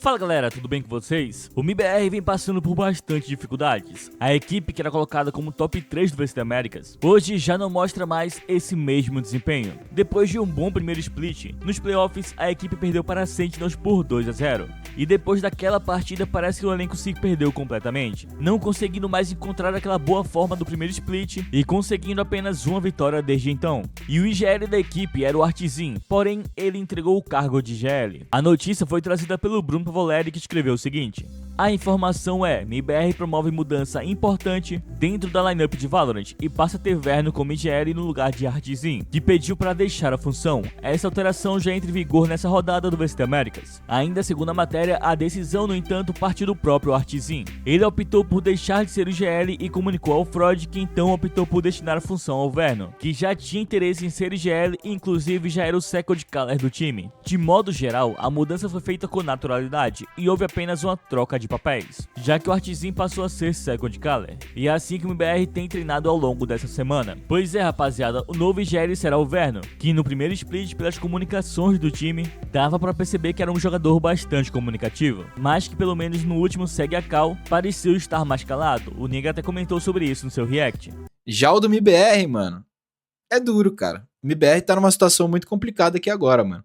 Fala galera, tudo bem com vocês? O MIBR vem passando por bastante dificuldades. A equipe que era colocada como top 3 do VCT Américas, hoje já não mostra mais esse mesmo desempenho. Depois de um bom primeiro split, nos playoffs a equipe perdeu para Sentinels por 2-0. E depois daquela partida parece que o elenco se perdeu completamente, não conseguindo mais encontrar aquela boa forma do primeiro split e conseguindo apenas uma vitória desde então. E o IGL da equipe era o Artizin, porém ele entregou o cargo de IGL. A notícia foi trazida pelo Bruno Pavoleri, que escreveu o seguinte: a informação é, MIBR promove mudança importante dentro da lineup de Valorant e passa a ter Verno como IGL no lugar de Artizin, que pediu para deixar a função. Essa alteração já entra em vigor nessa rodada do VCT Américas. Ainda segundo a matéria, a decisão, no entanto, partiu do próprio Artizin. Ele optou por deixar de ser o IGL e comunicou ao Freud, que então optou por destinar a função ao Verno, que já tinha interesse em ser IGL e inclusive já era o second caller do time. De modo geral, a mudança foi feita com naturalidade e houve apenas uma troca de papéis, já que o Artizin passou a ser second caller. E é assim que o MIBR tem treinado ao longo dessa semana. Pois é, rapaziada, o novo IGL será o Verno, que no primeiro split, pelas comunicações do time, dava pra perceber que era um jogador bastante comunicativo, mas que pelo menos no último segue a cal pareceu estar mais calado. O Nigga até comentou sobre isso no seu react. Já o do MIBR, mano, é duro, cara. O MIBR tá numa situação muito complicada aqui agora, mano.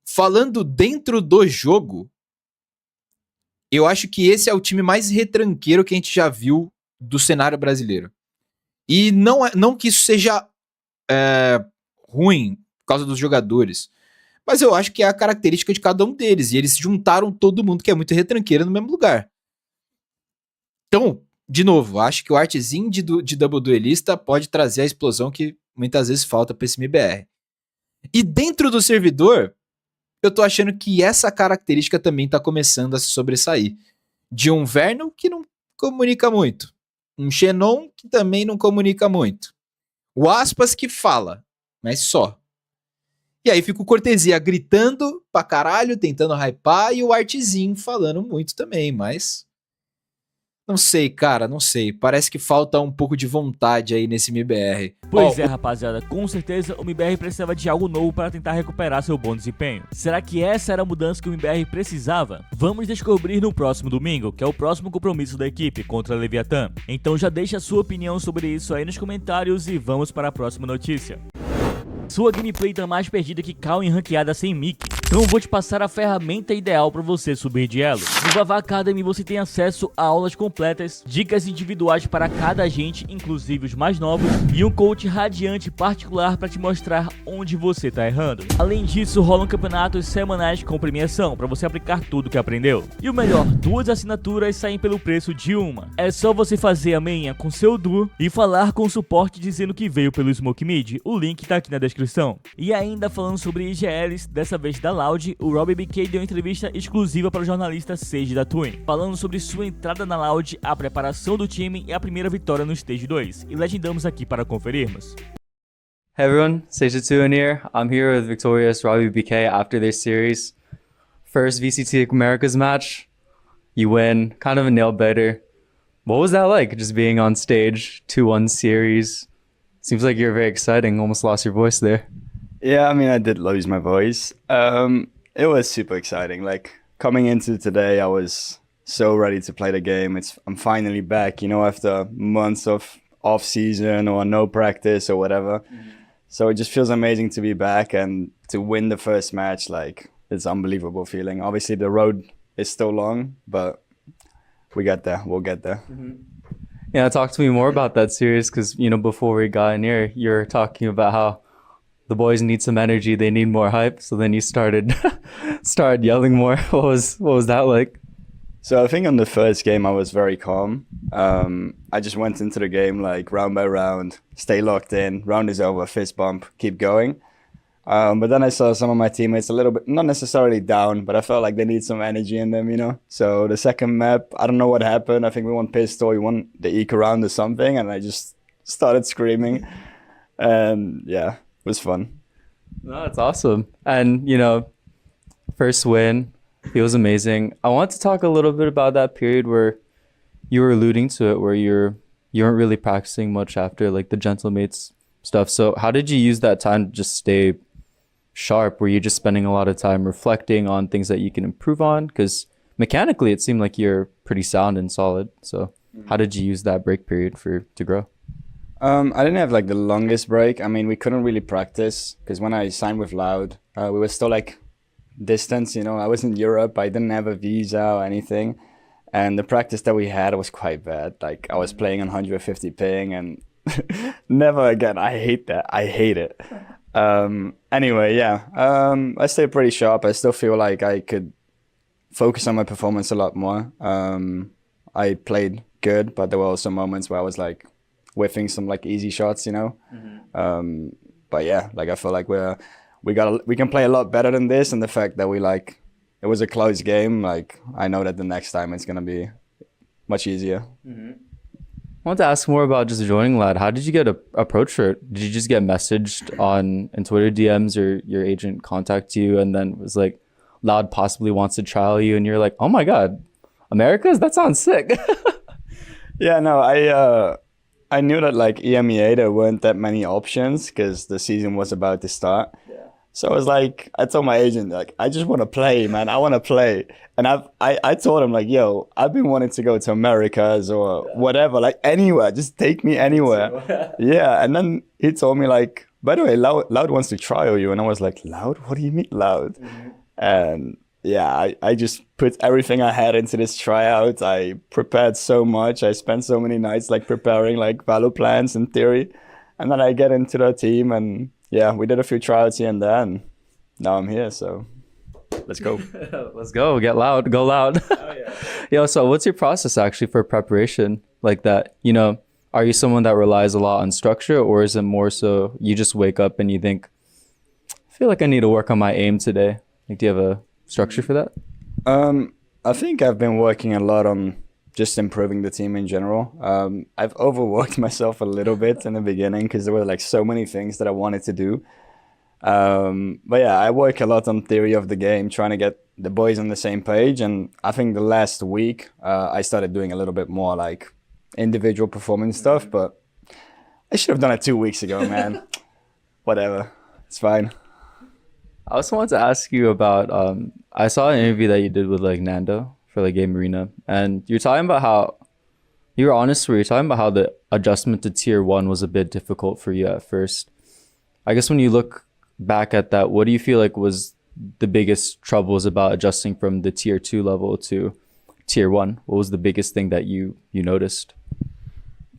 Falando dentro do jogo, eu acho que esse é o time mais retranqueiro que a gente já viu do cenário brasileiro. E não que isso seja ruim por causa dos jogadores, mas eu acho que é a característica de cada um deles. E eles juntaram todo mundo que é muito retranqueiro no mesmo lugar. Então, de novo, acho que o Artizin de Double Duelista pode trazer a explosão que muitas vezes falta pra esse MIBR. E dentro do servidor, eu tô achando que essa característica também tá começando a se sobressair. De um Verno que não comunica muito. Um Xenon que também não comunica muito. O Aspas que fala, mas só. E aí fica o Cortesia gritando pra caralho, tentando hypar, e o Artizin falando muito também, mas... não sei, cara, não sei. Parece que falta um pouco de vontade aí nesse MIBR. Pois é, rapaziada, com certeza o MIBR precisava de algo novo para tentar recuperar seu bom desempenho. Será que essa era a mudança que o MIBR precisava? Vamos descobrir no próximo domingo, que é o próximo compromisso da equipe contra a Leviathan. Então já deixa a sua opinião sobre isso aí nos comentários e vamos para a próxima notícia. Sua gameplay tá mais perdida que cal em ranqueada sem mic. Então vou te passar a ferramenta ideal para você subir de elo. No Vavá Academy você tem acesso a aulas completas, dicas individuais para cada agente, inclusive os mais novos, e um coach radiante particular para te mostrar onde você tá errando. Além disso, rolam campeonatos semanais com premiação para você aplicar tudo que aprendeu. E o melhor, 2 assinaturas saem pelo preço de uma. É só você fazer a meinha com seu duo e falar com o suporte dizendo que veio pelo Smoke Mid. O link tá aqui na descrição. E ainda falando sobre IGLs, dessa vez da Loud, o Robbie BK deu entrevista exclusiva para o jornalista Sage da Twin, falando sobre sua entrada na Loud, a preparação do time e a primeira vitória no Stage 2. E legendamos aqui para conferirmos. Hey everyone, Sage the Twin here. I'm here with victorious Robbie BK after their series. First VCT Americas match. You win, kind of a nail biter. What was that like, just being on stage, 2-1 series? Seems like you're very exciting, almost lost your voice there. Yeah, I mean, I did lose my voice. It was super exciting. Like, coming into today, I was so ready to play the game. I'm finally back, you know, after months of off season or no practice or whatever. So it just feels amazing to be back and to win the first match. Like, it's an unbelievable feeling. Obviously, the road is still long, but we got there. We'll get there. Yeah, talk to me more about that series, because, you know, before we got in here, you're talking about how the boys need some energy, they need more hype. So then you started yelling more. What was that like? So I think on the first game I was very calm. I just went into the game like round by round, stay locked in, round is over, fist bump, keep going. But then I saw some of my teammates a little bit, not necessarily down, but I felt like they need some energy in them, you know? So the second map, I don't know what happened. I think we won pistol, we won the eco round or something, and I just started screaming. And yeah, it was fun. No, that's awesome. And, you know, first win feels amazing. I want to talk a little bit about that period where you were alluding to it, where you weren't really practicing much after like the Gentlemates stuff. So how did you use that time to just stay sharp? Were you just spending a lot of time reflecting on things that you can improve on? Because mechanically, it seemed like you're pretty sound and solid. So how did you use that break period to grow? I didn't have like the longest break. I mean, we couldn't really practice because when I signed with Loud, we were still like distance, you know. I was in Europe. I didn't have a visa or anything. And the practice that we had was quite bad. Like I was playing on 150 ping and never again. I hate that. I hate it. Anyway, yeah. I stay pretty sharp. I still feel like I could focus on my performance a lot more. I played good, but there were also moments where I was like whiffing some like easy shots, you know. But yeah, like I feel like we can play a lot better than this, and the fact that it was a close game, like I know that the next time it's gonna be much easier. I want to ask more about just joining Loud. How did you get approached for it? Did you just get messaged in Twitter DMs, or your agent contact you and then was like, Loud possibly wants to trial you, and you're like, oh my god, Americas? That sounds sick. Yeah, no, I knew that like EMEA there weren't that many options because the season was about to start. So I was like, I told my agent, like, I just want to play, man. I want to play. And I told him, like, yo, I've been wanting to go to Americas or whatever, like anywhere. Just take me anywhere. Yeah. And then he told me, like, by the way, Loud wants to trial you. And I was like, Loud? What do you mean Loud? And yeah, I just put everything I had into this tryout. I prepared so much. I spent so many nights like preparing like value plans and theory. And then I get into the team and yeah, we did a few tryouts here and there, and now I'm here, so let's go. Let's go. Get loud. Go loud. Oh, yeah. Yo, so what's your process actually for preparation like that? You know, are you someone that relies a lot on structure, or is it more so you just wake up and you think, I feel like I need to work on my aim today? Like, do you have a structure for that? I think I've been working a lot on just improving the team in general. I've overworked myself a little bit in the beginning because there were like so many things that I wanted to do. But yeah, I work a lot on theory of the game, trying to get the boys on the same page. And I think the last week, I started doing a little bit more like individual performance stuff, but I should have done it 2 weeks ago, man. Whatever, it's fine. I also wanted to ask you about, I saw an interview that you did with like Nando for like Game Arena, and you're talking about how you were honest where you're talking about how the adjustment to tier 1 was a bit difficult for you at first. I guess when you look back at that, what do you feel like was the biggest troubles about adjusting from the tier 2 level to tier 1? What was the biggest thing that you noticed?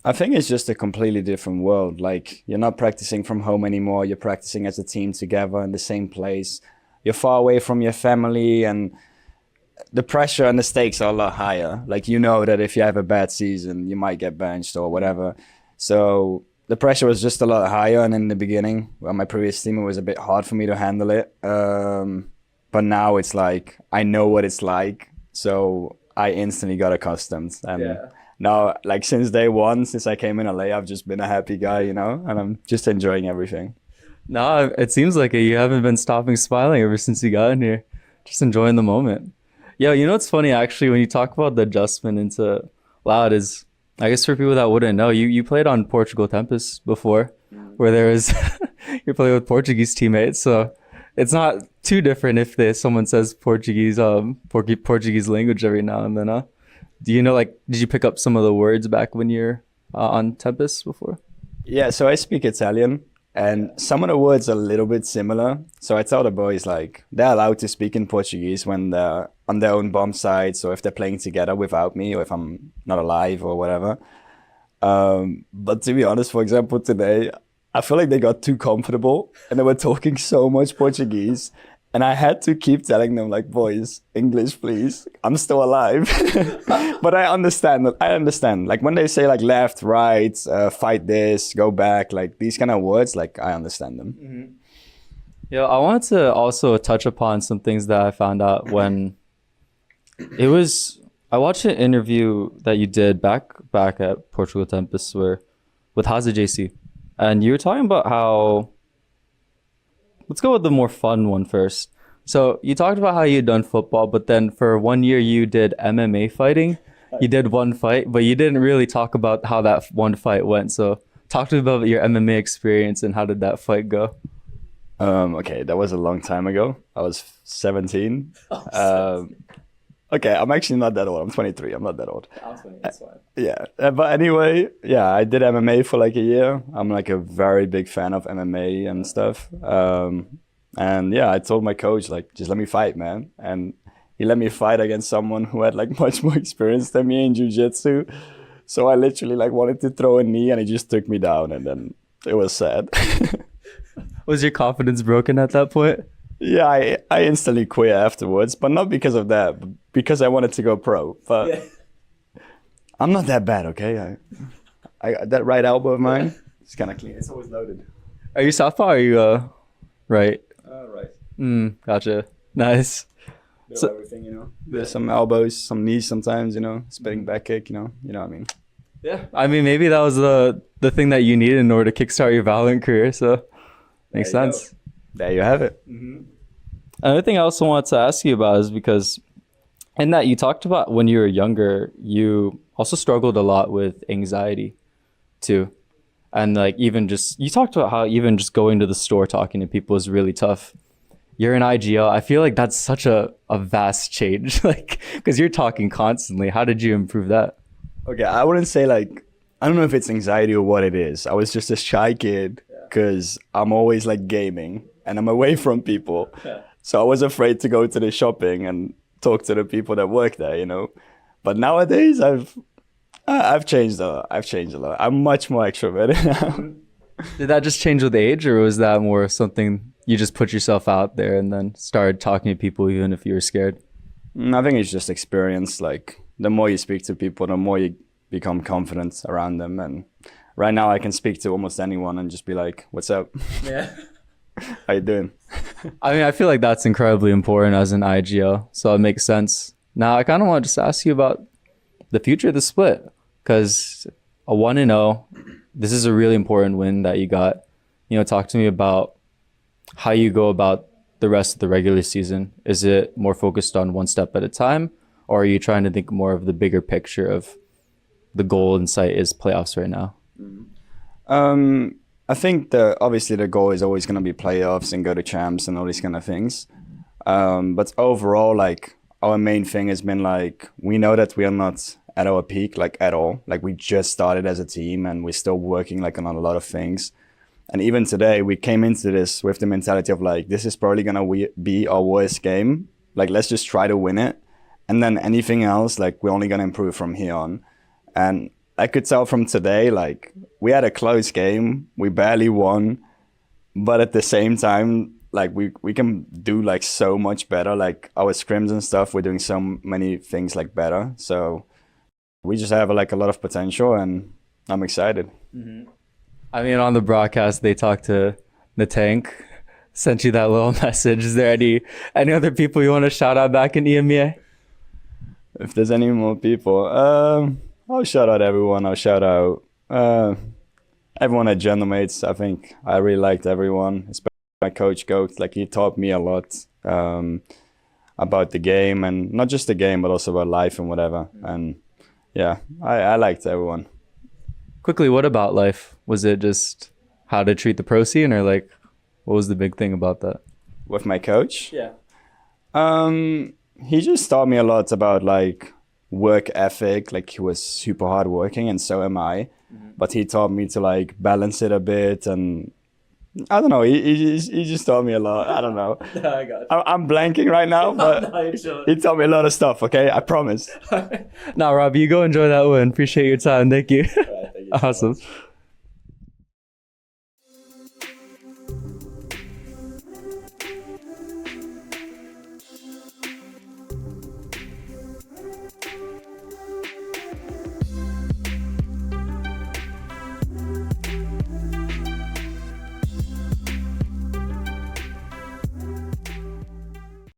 I think it's just a completely different world. Like, you're not practicing from home anymore. You're practicing as a team together in the same place. You're far away from your family, and the pressure and the stakes are a lot higher. Like, you know that if you have a bad season, you might get benched or whatever. So the pressure was just a lot higher. And in the beginning, on my previous team, it was a bit hard for me to handle it. But now it's like, I know what it's like. So I instantly got accustomed. And now, like since day one, since I came in LA, I've just been a happy guy, you know, and I'm just enjoying everything. No, it seems like it. You haven't been stopping smiling ever since you got in here. Just enjoying the moment. Yeah, you know what's funny actually when you talk about the adjustment into Loud is, I guess for people that wouldn't know, you played on Portugal Tempest before, where there was you're playing with Portuguese teammates, so it's not too different if someone says Portuguese Portuguese language every now and then. Do you know, like, did you pick up some of the words back when you're on Tempest before? Yeah, so I speak Italian. And some of the words are a little bit similar. So I tell the boys, like, they're allowed to speak in Portuguese when they're on their own bomb sites, or if they're playing together without me, or if I'm not alive or whatever. But to be honest, for example, today, I feel like they got too comfortable and they were talking so much Portuguese. And I had to keep telling them, like, boys, English, please. I'm still alive. But I understand. Like, when they say, like, left, right, fight this, go back, like, these kind of words, like, I understand them. Mm-hmm. Yeah, I wanted to also touch upon some things that I found out when I watched an interview that you did back at Portugal Tempest with Haza JC. And you were talking about how, let's go with the more fun one first. So you talked about how you'd done football, but then for 1 year you did MMA fighting. You did one fight, but you didn't really talk about how that one fight went. So talk to me about your MMA experience and how did that fight go? Okay, that was a long time ago. I was 17. Okay, I'm actually not that old. I'm 23. I'm not that old. I'm 20, that's fine. Yeah, but anyway, yeah, I did MMA for like a year. I'm like a very big fan of MMA and stuff. And yeah, I told my coach like, just let me fight, man. And he let me fight against someone who had like much more experience than me in jiu-jitsu. So I literally like wanted to throw a knee, and he just took me down, and then it was sad. Was your confidence broken at that point? Yeah, I instantly quit afterwards, but not because of that, but because I wanted to go pro. But I'm not that bad, okay? I that right elbow of mine, it's kind of clean. It's always loaded. Are you southpaw or are you right? Right. Gotcha. Nice. Bit So- of everything, you know. There's some elbows, some knees sometimes, you know, spinning back kick, you know what I mean. Yeah. I mean, maybe that was the thing that you needed in order to kickstart your Valorant career. So makes There you sense. There you have it. Another thing I also wanted to ask you about is because in that you talked about when you were younger, you also struggled a lot with anxiety too. And like even just, you talked about how even just going to the store talking to people is really tough. You're in IGL. I feel like that's such a vast change, like, because you're talking constantly. How did you improve that? Okay, I wouldn't say like, I don't know if it's anxiety or what it is. I was just a shy kid because I'm always like gaming and I'm away from people. So I was afraid to go to the shopping and talk to the people that work there, you know. But nowadays I've changed a lot. I've changed a lot. I'm much more extroverted now. Did that just change with age, or was that more something you just put yourself out there and then started talking to people even if you were scared? I think it's just experience. Like the more you speak to people, the more you become confident around them. And right now I can speak to almost anyone and just be like, "What's up? Yeah. How you doing?" I mean, I feel like that's incredibly important as an IGL, so it makes sense. Now, I kind of want to just ask you about the future of the split, because a 1-0, this is a really important win that you got. You know, talk to me about how you go about the rest of the regular season. Is it more focused on one step at a time, or are you trying to think more of the bigger picture of the goal in sight is playoffs right now? I think obviously the goal is always going to be playoffs and go to champs and all these kind of things. But overall, like our main thing has been like, we know that we are not at our peak, like at all. Like we just started as a team and we're still working like on a lot of things. And even today we came into this with the mentality of like, this is probably going to be our worst game. Like, let's just try to win it. And then anything else, like we're only going to improve from here on. And I could tell from today, like we had a close game. We barely won, but at the same time, like we can do like so much better. Like our scrims and stuff, we're doing so many things like better. So we just have like a lot of potential, and I'm excited. I mean, on the broadcast, they talked to the tank, sent you that little message. Is there any other people you want to shout out back in EMEA? If there's any more people, I'll shout out everyone. I'll shout out everyone at Gentlemates. I think I really liked everyone, especially my coach Goat. Like he taught me a lot about the game, and not just the game, but also about life and whatever. And yeah, I liked everyone. Quickly, what about life? Was it just how to treat the pro scene, or like what was the big thing about that? With my coach, Yeah. he just taught me a lot about like work ethic. Like he was super hardworking, and so am I. But he taught me to like balance it a bit, and I don't know. He just taught me a lot. I don't know. I got I'm blanking right now, but he taught me a lot of stuff. Okay, I promise. Now, Rob, you go enjoy that win. Appreciate your time. Thank you. Awesome.